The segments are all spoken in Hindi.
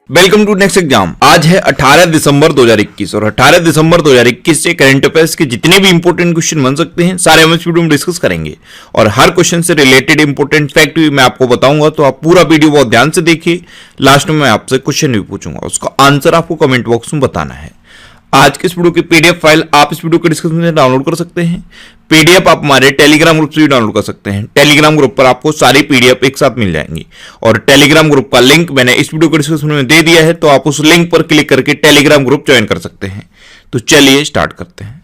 Welcome to next exam. आज है 18 दिसंबर 2021 और 18 दिसंबर 2021 से करंट अफेयर्स के जितने भी इंपॉर्टेंट क्वेश्चन बन सकते हैं सारे हम इस वीडियो में डिस्कस करेंगे और हर क्वेश्चन से रिलेटेड इंपॉर्टेंट फैक्ट भी मैं आपको बताऊंगा, तो आप पूरा वीडियो बहुत ध्यान से देखिए। लास्ट में मैं आपसे क्वेश्चन भी पूछूंगा, उसका आंसर आपको कमेंट बॉक्स में बताना है। आज के इस वीडियो की पीडीएफ फाइल आप इस वीडियो के डिस्क्रिप्शन में डाउनलोड कर सकते हैं। पीडीएफ आप हमारे टेलीग्राम ग्रुप से भी डाउनलोड कर सकते हैं। टेलीग्राम ग्रुप पर आपको सारी पीडीएफ एक साथ मिल जाएंगी और टेलीग्राम ग्रुप का लिंक मैंने इस वीडियो के डिस्क्रिप्शन में दे दिया है, तो आप उस लिंक पर क्लिक करके टेलीग्राम ग्रुप ज्वाइन कर सकते हैं। तो चलिए स्टार्ट करते हैं।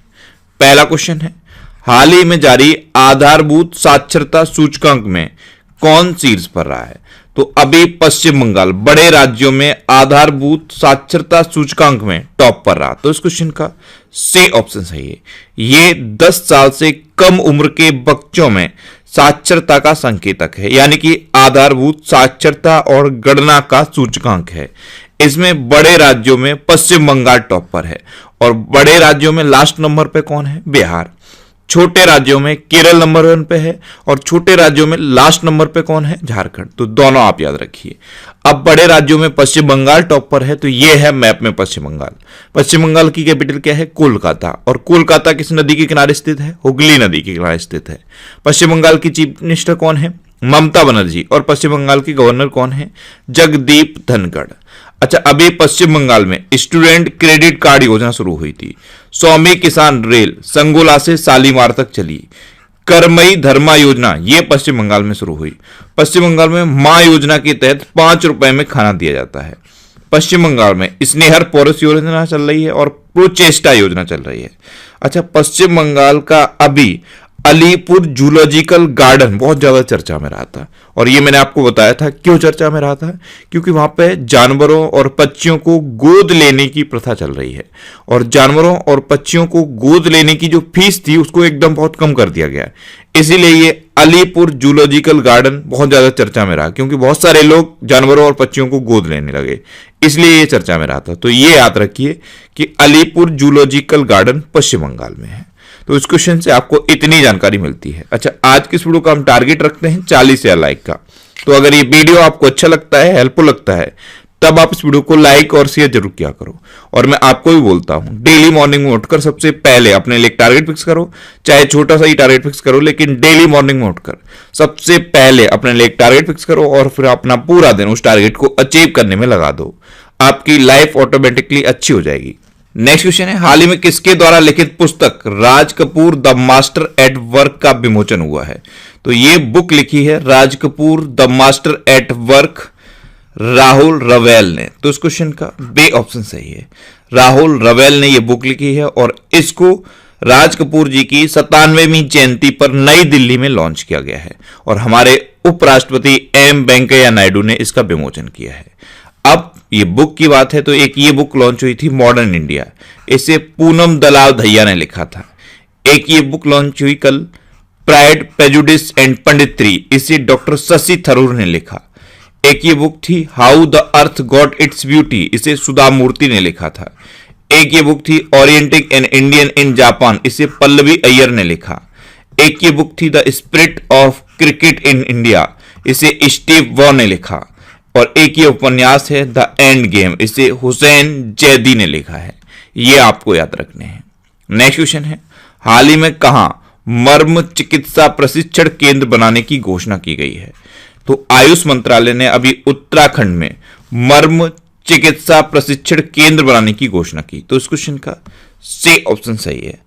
पहला क्वेश्चन है, हाल ही में जारी आधारभूत साक्षरता सूचकांक में कौन शीर्ष पर रहा है? तो अभी पश्चिम बंगाल बड़े राज्यों में आधारभूत साक्षरता सूचकांक में टॉप पर रहा। तो इस क्वेश्चन का सी ऑप्शन सही है। ये 10 साल से कम उम्र के बच्चों में साक्षरता का संकेतक है, यानी कि आधारभूत साक्षरता और गणना का सूचकांक है। इसमें बड़े राज्यों में पश्चिम बंगाल टॉप पर है और बड़े राज्यों में लास्ट नंबर पे कौन है? बिहार। छोटे राज्यों में केरल नंबर 1 पे है और छोटे राज्यों में लास्ट नंबर पे कौन है? झारखंड। तो दोनों आप याद रखिए। अब बड़े राज्यों में पश्चिम बंगाल टॉप पर है, तो ये है मैप में पश्चिम बंगाल। पश्चिम बंगाल की कैपिटल क्या है? कोलकाता। और कोलकाता किस नदी के किनारे स्थित है? हुगली नदी के किनारे स्थित है। पश्चिम बंगाल की चीफ मिनिस्टर कौन है? ममता बनर्जी। और पश्चिम बंगाल के गवर्नर कौन है? जगदीप धनखड़। अच्छा, अभी पश्चिम बंगाल में स्टूडेंट क्रेडिट कार्ड योजना शुरू हुई थी। स्वामी किसान रेल संगोला से शालीमार तक चली। करमई धर्मा योजना ये पश्चिम बंगाल में शुरू हुई। पश्चिम बंगाल में मां योजना के तहत 5 रुपए में खाना दिया जाता है। पश्चिम बंगाल में स्नेहर पॉलिस योजना चल रही है और प्रोचेस्टा योजना चल रही है। अच्छा, पश्चिम बंगाल का अभी अलीपुर जूलॉजिकल गार्डन बहुत ज्यादा चर्चा में रहा था और ये मैंने आपको बताया था क्यों चर्चा में रहा था, क्योंकि वहां पे जानवरों और पक्षियों को गोद लेने की प्रथा चल रही है और जानवरों और पक्षियों को गोद लेने की जो फीस थी उसको एकदम बहुत कम कर दिया गया। इसीलिए ये अलीपुर जूलॉजिकल गार्डन बहुत ज्यादा चर्चा में रहा, क्योंकि बहुत सारे लोग जानवरों और पक्षियों को गोद लेने लगे, इसलिए ये चर्चा में रहा था। तो ये याद रखिए कि अलीपुर जूलॉजिकल गार्डन पश्चिम बंगाल में है। तो इस क्वेश्चन से आपको इतनी जानकारी मिलती है। अच्छा, आज की इस वीडियो का हम टारगेट रखते हैं 40,000 लाइक का। तो अगर ये वीडियो आपको अच्छा लगता है, हेल्पफुल लगता है, तब आप इस वीडियो को लाइक और शेयर जरूर किया करो। और मैं आपको भी बोलता हूं, डेली मॉर्निंग में उठकर सबसे पहले अपने लिए टारगेट फिक्स करो, चाहे छोटा सा ही टारगेट फिक्स करो, लेकिन डेली मॉर्निंग में उठकर सबसे पहले अपने लिए टारगेट फिक्स करो और फिर अपना पूरा दिन उस टारगेट को अचीव करने में लगा दो। आपकी लाइफ ऑटोमेटिकली अच्छी हो जाएगी। नेक्स्ट क्वेश्चन है, हाल ही में किसके द्वारा लिखित पुस्तक Raj Kapoor the master at work का विमोचन हुआ है? तो ये बुक लिखी है Raj Kapoor the master at work, Rahul Rawail ने। तो इस क्वेश्चन का बी ऑप्शन सही है। राहुल रवेल ने ये बुक लिखी है और इसको राज कपूर जी की 97वीं जयंती पर नई दिल्ली में लॉन्च किया गया है और हमारे उपराष्ट्रपति एम वेंकैया नायडू ने इसका विमोचन किया है। अब ये बुक की बात है तो एक ये बुक लॉन्च हुई थी मॉडर्न इंडिया, इसे पूनम दलाल दहिया ने लिखा था। एक ये बुक लॉन्च हुई कल, प्राइड प्रेजुडिस एंड पंडित्री, इसे डॉक्टर शशि थरूर ने लिखा। एक ये बुक थी how the earth got its beauty, इसे सुधा मूर्ति ने लिखा था। एक ये बुक थी orienting an Indian in Japan, इसे पल्लवी अय्यर ने लिखा। एक ये बुक थी the spirit of cricket in India, इसे स्टीव वॉ ने लिखा। और एक ये उपन्यास है द एंड गेम, इसे हुसैन जैदी ने लिखा है। ये आपको याद रखने हैं। नेक्स्ट क्वेश्चन है, हाल ही में कहां मर्म चिकित्सा प्रशिक्षण केंद्र बनाने की घोषणा की गई है? तो आयुष मंत्रालय ने अभी उत्तराखंड में मर्म चिकित्सा प्रशिक्षण केंद्र बनाने की घोषणा की। तो इस क्वेश्चन का सी ऑप्शन सही है।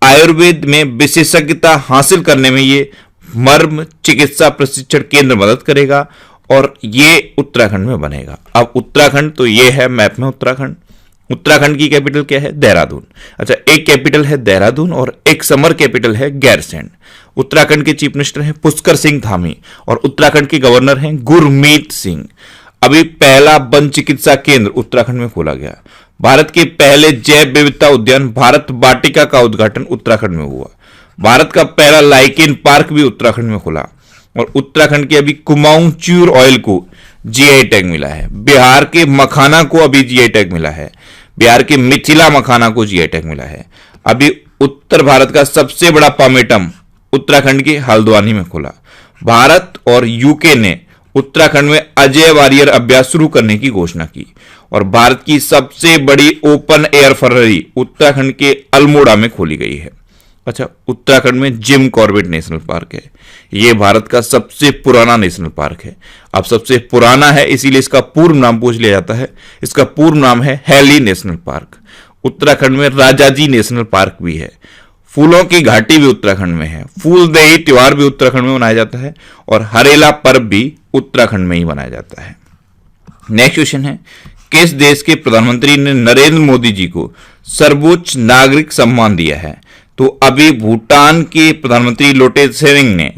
आयुर्वेद में विशेषज्ञता हासिल करने में ये मर्म चिकित्सा प्रशिक्षण केंद्र मदद करेगा और ये उत्तराखंड में बनेगा। अब उत्तराखंड तो ये है मैप में उत्तराखंड। उत्तराखंड की कैपिटल क्या है? देहरादून। अच्छा, एक कैपिटल है देहरादून और एक समर कैपिटल है गैरसैंण। उत्तराखंड के चीफ मिनिस्टर हैं पुष्कर सिंह धामी और उत्तराखंड के गवर्नर हैं गुरमीत सिंह। अभी पहला वन चिकित्सा केंद्र उत्तराखंड में खोला गया। भारत के पहले जैव विविधता उद्यान भारत वाटिका का उद्घाटन उत्तराखंड में हुआ। भारत का पहला लाइकेन पार्क भी उत्तराखंड में खुला और उत्तराखंड के अभी कुमाऊं च्यूर ऑयल को जीआई टैग मिला है। बिहार के मखाना को अभी जीआई टैग मिला है। बिहार के मिथिला मखाना को जीआई टैग मिला है। अभी उत्तर भारत का सबसे बड़ा पामेटम उत्तराखंड के हल्द्वानी में खुला। भारत और यूके ने उत्तराखंड में अजय वारियर अभ्यास शुरू करने की घोषणा की। और भारत की सबसे बड़ी ओपन एयर फर्ररी उत्तराखंड के अल्मोड़ा में खोली गई है। अच्छा, उत्तराखंड में जिम कॉर्बेट नेशनल पार्क है। यह भारत का सबसे पुराना नेशनल पार्क है। अब सबसे पुराना है इसीलिए इसका पूर्व नाम पूछ लिया जाता है। इसका पूर्व नाम है हैली नेशनल पार्क। उत्तराखंड में राजाजी नेशनल पार्क भी है। फूलों की घाटी भी उत्तराखंड में है। फूलदेही त्योहार भी उत्तराखंड में मनाया जाता है और हरेला पर्व भी उत्तराखंड में ही मनाया जाता है। नेक्स्ट क्वेश्चन है, किस देश के प्रधानमंत्री ने नरेंद्र मोदी जी को सर्वोच्च नागरिक सम्मान दिया है? तो अभी भूटान के प्रधानमंत्री लोटे त्शेरिंग ने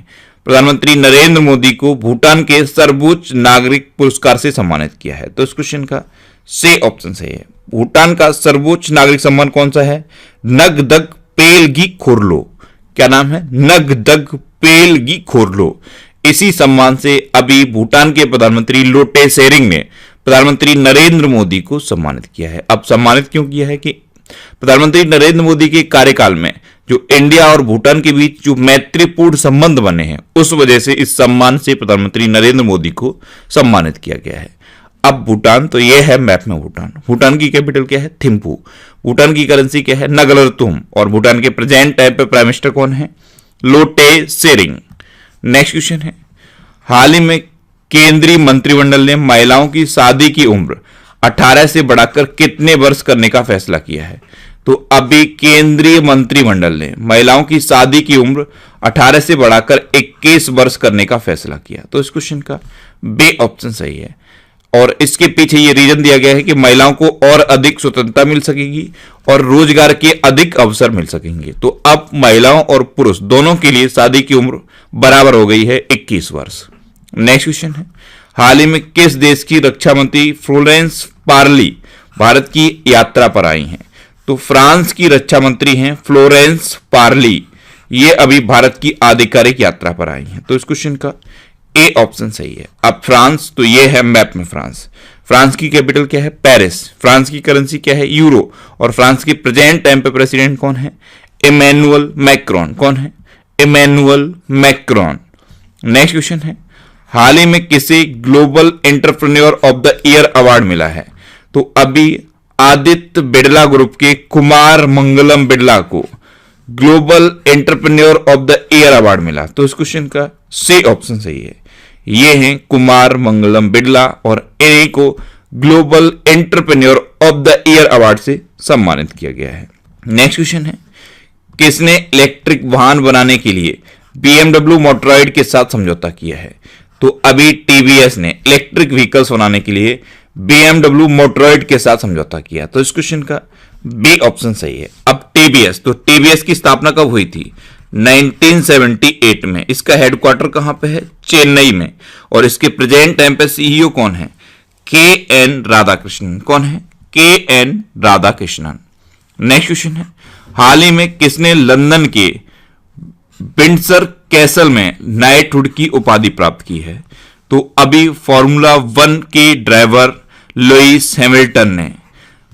प्रधानमंत्री नरेंद्र मोदी को भूटान के सर्वोच्च नागरिक पुरस्कार से सम्मानित किया है। तो इस क्वेश्चन का से ऑप्शन सही है। भूटान का सर्वोच्च नागरिक सम्मान कौन सा है? नगदग पेलगी खोरलो। क्या नाम है? नगदग पेलगी खोरलो। इसी सम्मान से अभी भूटान के प्रधानमंत्री लोटे त्शेरिंग ने प्रधानमंत्री नरेंद्र मोदी को सम्मानित किया है। अब सम्मानित क्यों किया है कि प्रधानमंत्री नरेंद्र मोदी के कार्यकाल में जो इंडिया और भूटान के बीच जो मैत्रीपूर्ण संबंध बने हैं, उस वजह से इस सम्मान से प्रधानमंत्री नरेंद्र मोदी को सम्मानित किया गया है। अब भूटान, तो यह है मैप में भूटान। भूटान की कैपिटल क्या है? थिम्पू। भूटान की करेंसी क्या है? नगलरतुम। और भूटान के प्रेजेंट टाइम पे प्राइम मिनिस्टर कौन है? लोटे त्शेरिंग। नेक्स्ट क्वेश्चन है, हाल ही में केंद्रीय मंत्रिमंडल ने महिलाओं की शादी की उम्र 18 से बढ़ाकर कितने वर्ष करने का फैसला किया है? तो अभी केंद्रीय मंत्रिमंडल ने महिलाओं की शादी की उम्र 18 से बढ़ाकर 21 वर्ष करने का फैसला किया। तो इस क्वेश्चन का बी ऑप्शन सही है। और इसके पीछे ये रीजन दिया गया है कि महिलाओं को और अधिक स्वतंत्रता मिल सकेगी और रोजगार के अधिक अवसर मिल सकेंगे। तो अब महिलाओं और पुरुष दोनों के लिए शादी की उम्र बराबर हो गई है 21 वर्ष। नेक्स्ट क्वेश्चन है, हाल ही में किस देश की रक्षा मंत्री फ्लोरेंस पार्ली भारत की यात्रा पर आई हैं? तो फ्रांस की रक्षा मंत्री हैं फ्लोरेंस पार्ली। ये अभी भारत की आधिकारिक यात्रा पर आई हैं। तो इस क्वेश्चन का ए ऑप्शन सही है। अब फ्रांस, तो ये है मैप में फ्रांस। फ्रांस की कैपिटल क्या है? पेरिस। फ्रांस की करेंसी क्या है? यूरो। और फ्रांस के प्रेजेंट टाइम पे प्रेसिडेंट कौन है? Emmanuel Macron. कौन है? Emmanuel Macron. नेक्स्ट क्वेश्चन है, हाल ही में किसे global entrepreneur of the year award मिला है? तो अभी आदित्य बिड़ला ग्रुप के कुमार मंगलम बिड़ला को global entrepreneur of the year award मिला। तो इस क्वेश्चन का सी ऑप्शन सही है। ये हैं कुमार मंगलम बिड़ला और इन्हीं को global entrepreneur of the year award से सम्मानित किया गया है। नेक्स्ट क्वेश्चन है, किसने इलेक्ट्रिक वाहन बनाने के लिए BMW मोटरॉयड के साथ समझौता किया है? तो अभी टीवीएस ने इलेक्ट्रिक व्हीकल्स बनाने के लिए BMW मोटरॉयड के साथ समझौता किया। तो इस क्वेश्चन का बी ऑप्शन सही है। अब टीवीएस, तो टीवीएस की स्थापना कब हुई थी? 1978 में। इसका हेडक्वार्टर कहां पे है? चेन्नई में। और इसके प्रेजेंट टाइम पे सीईओ कौन है? के.एन. राधाकृष्णन। कौन है? के.एन. राधाकृष्णन। नेक्स्ट क्वेश्चन है, हाल ही में किसने लंदन के विंडसर कैसल में नाइटहुड की उपाधि प्राप्त की है? तो अभी फॉर्मूला 1 के ड्राइवर लुइस हैमिल्टन ने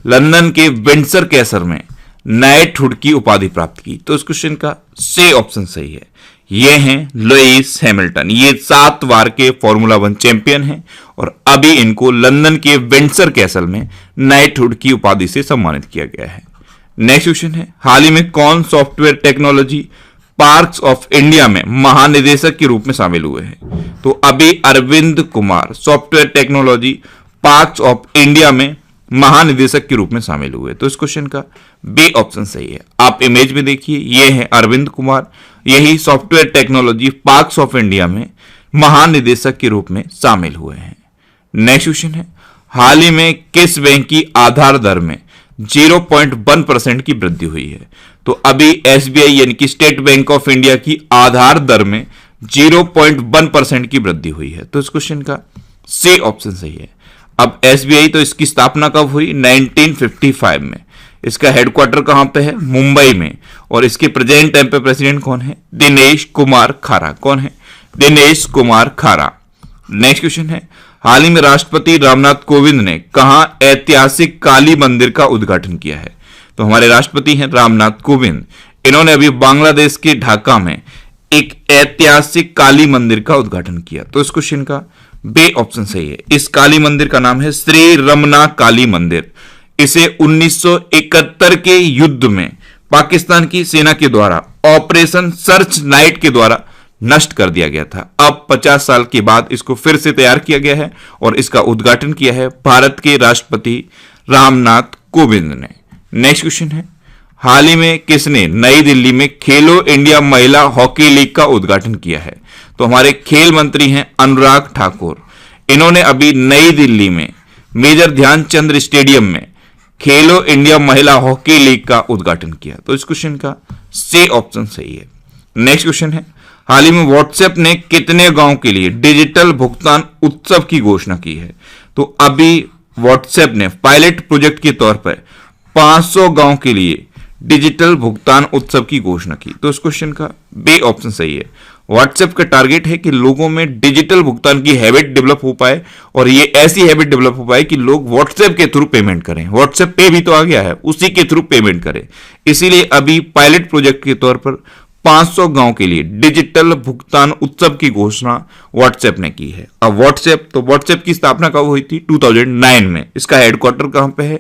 लंदन के विंडसर कैसल में नाइटहुड की उपाधि प्राप्त की। तो इस क्वेश्चन का सी ऑप्शन सही है। ये हैं लुइस हैमिल्टन। ये 7 बार के फॉर्मूला 1 चैंपियन हैं और अभी इनको लंदन के विंडसर कैसल में नाइटहुड की उपाधि से सम्मानित किया गया है। नेक्स्ट क्वेश्चन है, हाल ही में कौन software technology parks of India में महानिदेशक के रूप में शामिल हुए हैं? तो अभी Arvind Kumar software technology parks of India में महानिदेशक के रूप में शामिल हुए। तो इस क्वेश्चन का बी ऑप्शन सही है। आप इमेज में देखिए, ये है अरविंद कुमार, यही software technology parks of India में महानिदेशक के रूप में शामिल हुए हैं। नेक्स्ट क्वेश्चन है, हाल ही में किस बैंक की आधार दर में 0.1% की वृद्धि हुई है? तो अभी एसबीआई यानी कि स्टेट बैंक ऑफ इंडिया की आधार दर में 0.1% की वृद्धि हुई है। तो इस क्वेश्चन का सी ऑप्शन सही है। अब एसबीआई, तो इसकी स्थापना कब हुई? 1955 में। इसका हेडक्वार्टर कहां पे है? मुंबई में। और इसके प्रेजेंट टाइम पे प्रेसिडेंट कौन है? दिनेश कुमार खारा। कौन है? दिनेश कुमार खारा। नेक्स्ट क्वेश्चन है, हाल ही में राष्ट्रपति रामनाथ कोविंद ने कहां ऐतिहासिक काली मंदिर का उद्घाटन किया है? तो हमारे राष्ट्रपति हैं रामनाथ कोविंद। इन्होंने अभी बांग्लादेश के ढाका में एक ऐतिहासिक काली मंदिर का उद्घाटन किया। तो इस क्वेश्चन का बे ऑप्शन सही है। इस काली मंदिर का नाम है श्री रमना काली मंदिर। इसे 1971 के युद्ध में पाकिस्तान की सेना के द्वारा ऑपरेशन सर्च लाइट के द्वारा नष्ट कर दिया गया था। अब 50 साल के बाद इसको फिर से तैयार किया गया है और इसका उद्घाटन किया है भारत के राष्ट्रपति रामनाथ कोविंद ने। नेक्स्ट क्वेश्चन है, हाल ही में किसने नई दिल्ली में खेलो इंडिया महिला हॉकी लीग का उद्घाटन किया है? तो हमारे खेल मंत्री हैं अनुराग ठाकुर। इन्होंने अभी नई दिल्ली में मेजर ध्यानचंद स्टेडियम में खेलो इंडिया महिला हॉकी लीग का उद्घाटन किया। तो इस क्वेश्चन का सी ऑप्शन सही है। नेक्स्ट क्वेश्चन है, हाल ही में व्हाट्सएप ने कितने गांव के लिए डिजिटल भुगतान उत्सव की घोषणा की है? तो अभी व्हाट्सएप ने पायलट प्रोजेक्ट के तौर पर 500 गांव के लिए डिजिटल भुगतान उत्सव की घोषणा की। तो इस क्वेश्चन का बी ऑप्शन सही है। व्हाट्सएप का टारगेट है कि लोगों में डिजिटल भुगतान की हैबिट डेवलप हो पाए और ये ऐसी हैबिट डेवलप हो पाए कि लोग व्हाट्सएप के थ्रू पेमेंट करें। व्हाट्सएप पे भी तो आ गया है, उसी के थ्रू पेमेंट करें। इसीलिए अभी पायलट प्रोजेक्ट के तौर पर 500 गांव के लिए डिजिटल भुगतान उत्सव की घोषणा व्हाट्सएप ने की है। अब व्हाट्सएप की स्थापना कब हुई थी? 2009 में। इसका हेडक्वार्टर कहां पे है?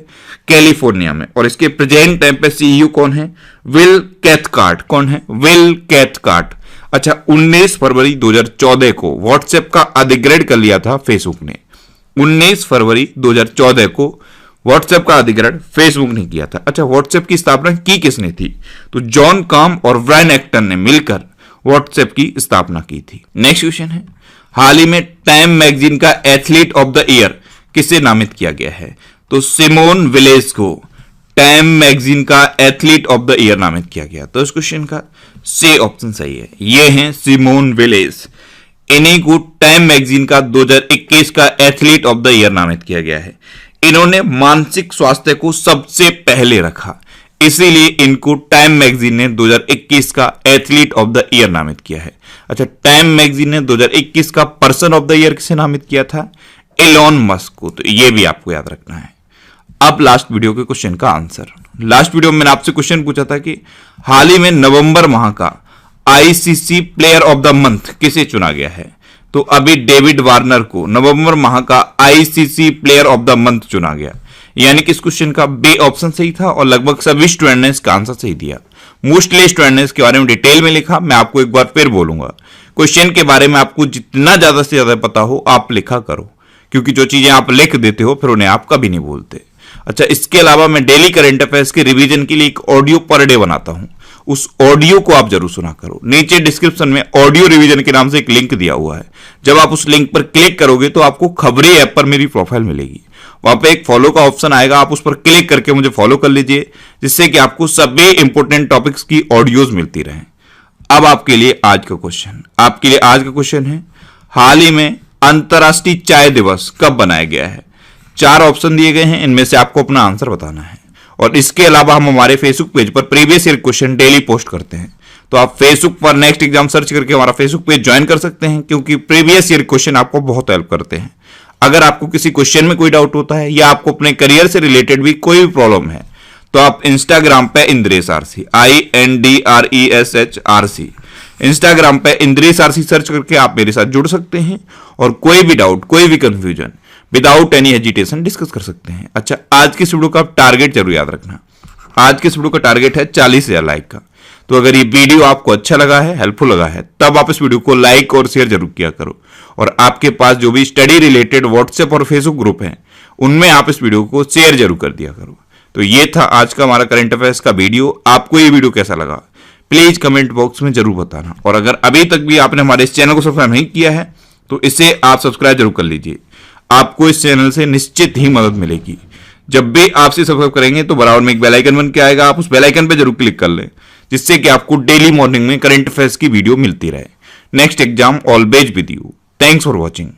कैलिफोर्निया में। और इसके प्रेजेंट टाइम पे सीईओ कौन है? Will Cathcart. कौन है? Will Cathcart. अच्छा, 19 फरवरी 2014 को व्हाट्सएप का अधिग्रहण कर लिया था फेसबुक ने। 19 फरवरी 2014 को व्हाट्सएप का अधिग्रहण फेसबुक ने किया था। अच्छा, व्हाट्सएप की स्थापना की किसने थी? तो जॉन काम और ब्रायन एक्टन ने मिलकर व्हाट्सएप की स्थापना की थी। नेक्स्ट क्वेश्चन है, हाल ही में टाइम मैगजीन का एथलीट ऑफ द ईयर किसे नामित किया गया है? तो सिमोन विलेस को टाइम मैगजीन का एथलीट ऑफ द ईयर नामित किया गया। तो इस क्वेश्चन का सी ऑप्शन सही है। ये हैं सिमोन विलेस। इन्हीं को टाइम मैगजीन का 2021 का एथलीट ऑफ द ईयर नामित किया गया है। इन्होंने मानसिक स्वास्थ्य को सबसे पहले रखा, इसीलिए इनको टाइम मैगजीन ने 2021 का एथलीट ऑफ द ईयर नामित किया है। अच्छा, टाइम मैगजीन ने 2021 का पर्सन ऑफ द ईयर किसे नामित किया था? एलोन मस्क को। तो ये भी आपको याद रखना है। अब लास्ट वीडियो के क्वेश्चन का आंसर। लास्ट वीडियो में मैंने आपसे क्वेश्चन पूछा था कि हाल ही में नवंबर माह का ICC player of the month किसे चुना गया है? तो अभी डेविड वार्नर को नवंबर माह का ICC player of the month चुना गया। यानी कि इस क्वेश्चन का बी ऑप्शन सही था और लगभग सभी स्टूडेंट ने इसका आंसर सही दिया। मोस्टली स्टूडेंट ने इसके बारे में डिटेल में लिखा। मैं आपको एक बार फिर बोलूंगा, क्वेश्चन के बारे में आपको जितना ज्यादा से ज्यादा पता हो आप लिखा करो, क्योंकि जो चीजें आप लिख देते हो फिर उन्हें आप कभी नहीं बोलते। अच्छा, इसके अलावा मैं डेली करंट अफेयर्स के रिवीजन के लिए एक ऑडियो पर डे बनाता हूं। उस ऑडियो को आप जरूर सुना करो। नीचे डिस्क्रिप्शन में ऑडियो रिवीजन के नाम से एक लिंक दिया हुआ है। जब आप उस लिंक पर क्लिक करोगे तो आपको खबरी ऐप पर मेरी प्रोफाइल मिलेगी। वहां पे एक फॉलो का ऑप्शन आएगा, आप उस पर क्लिक करके मुझे फॉलो कर लीजिए, जिससे कि आपको सभी इंपोर्टेंट टॉपिक्स की ऑडियोज मिलती रहें। अब आपके लिए आज का क्वेश्चन है, हाल ही में अंतर्राष्ट्रीय चाय दिवस कब बनाया गया है? 4 ऑप्शन दिए गए हैं, इनमें से आपको अपना आंसर बताना है। और इसके अलावा हम हमारे फेसबुक पेज पर previous year question daily post करते हैं। तो आप फेसबुक पर नेक्स्ट एग्जाम सर्च करके हमारा फेसबुक पेज ज्वाइन कर सकते हैं, क्योंकि प्रीवियस ईयर क्वेश्चन आपको बहुत हेल्प करते हैं। अगर आपको किसी क्वेश्चन में कोई डाउट होता है या आपको अपने करियर से रिलेटेड भी कोई भी प्रॉब्लम है, तो आप इंस्टाग्राम पे इंद्रेश आरसी INDRESH इंस्टाग्राम पे इंद्रेश आरसी सर्च करके आप मेरे साथ जुड़ सकते हैं और कोई भी डाउट, कोई भी confusion without any hesitation discuss कर सकते हैं। अच्छा, आज की इस वीडियो का टारगेट जरूर याद रखना। आज के इस वीडियो का टारगेट है 40,000 लाइक का। तो अगर ये वीडियो आपको अच्छा लगा है, हेल्पफुल लगा है, तब आप इस वीडियो को लाइक और शेयर जरूर किया करो। और आपके पास जो भी स्टडी रिलेटेड व्हाट्सएप और फेसबुक ग्रुप है, उनमें आप इस वीडियो को शेयर जरूर कर दिया करो। तो ये था आज का हमारा करंट अफेयर्स का वीडियो। आपको ये वीडियो कैसा लगा प्लीज कमेंट बॉक्स में जरूर बताना। और अगर अभी तक भी आपने हमारे इस चैनल को सब्सक्राइब नहीं किया है तो इसे आप सब्सक्राइब जरूर कर लीजिए। आपको इस चैनल से निश्चित ही मदद मिलेगी। जब भी आपसे सब्सक्राइब करेंगे तो बराबर में एक बेल आइकन बन के आएगा, आप उस बेल आइकन पे जरूर क्लिक कर लें, जिससे कि आपको डेली मॉर्निंग में करंट अफेयर्स की वीडियो मिलती रहे। Next exam always with you. Thanks for watching.